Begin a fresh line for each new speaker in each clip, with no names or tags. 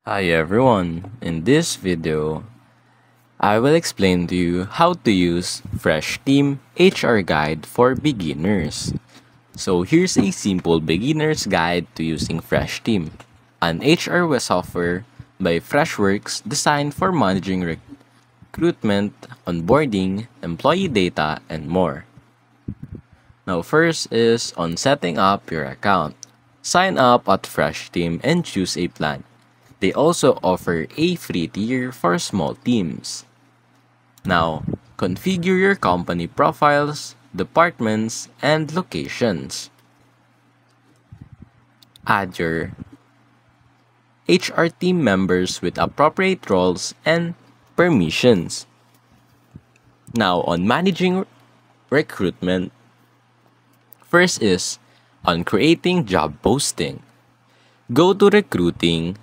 Hi everyone, in this video, I will explain to you how to use FreshTeam HR Guide for beginners. So here's a simple beginner's guide to using FreshTeam, an HR software by Freshworks designed for managing recruitment, onboarding, employee data, and more. Now first is on setting up your account. Sign up at FreshTeam and choose a plan. They also offer a free tier for small teams. Now, configure your company profiles, departments, and locations. Add your HR team members with appropriate roles and permissions. Now, on managing recruitment, first is on creating job posting. Go to recruiting,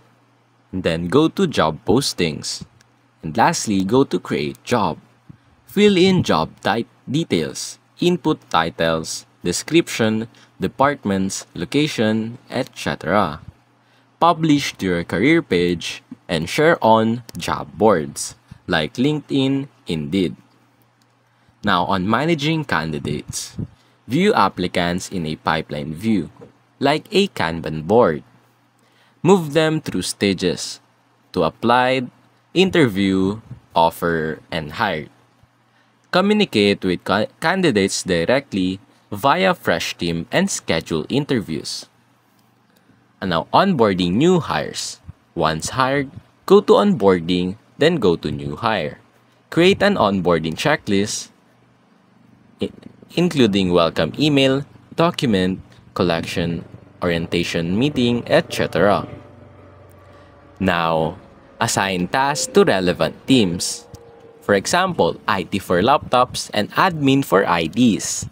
then go to job postings. And lastly, go to create job. Fill in job type details, input titles, description, departments, location, etc. Publish to your career page and share on job boards like LinkedIn, Indeed. Now on managing candidates, view applicants in a pipeline view, like a Kanban board. Move them through stages to apply, interview, offer, and hire. Communicate with candidates directly via FreshTeam and schedule interviews. And now onboarding new hires. Once hired, go to onboarding, then go to new hire. Create an onboarding checklist including welcome email, document collection, orientation meeting, etc. Now, assign tasks to relevant teams. For example, IT for laptops and admin for IDs.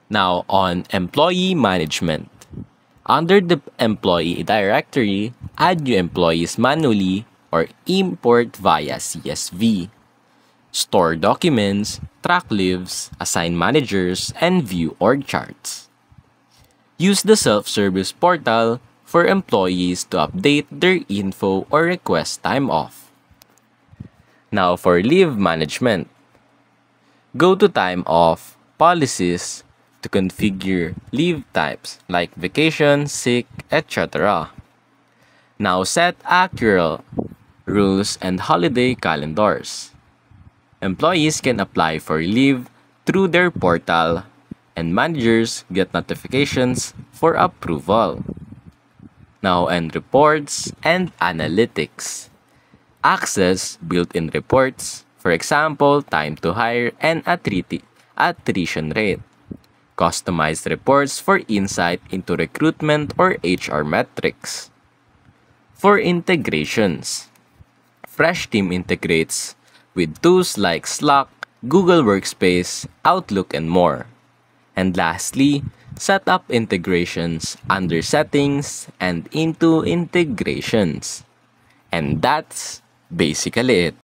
Now, on employee management. Under the employee directory, add new employees manually or import via CSV. Store documents, track leaves, assign managers, and view org charts. Use the self-service portal for employees to update their info or request time off. Now for leave management. Go to time off policies to configure leave types like vacation, sick, etc. Now set accurate rules and holiday calendars. Employees can apply for leave through their portal and managers get notifications for approval. Now, and reports and analytics. Access built-in reports, for example, time to hire and attrition rate. Customized reports for insight into recruitment or HR metrics. For integrations, FreshTeam integrates with tools like Slack, Google Workspace, Outlook, and more. And lastly, set up integrations under settings and into integrations. And that's basically it.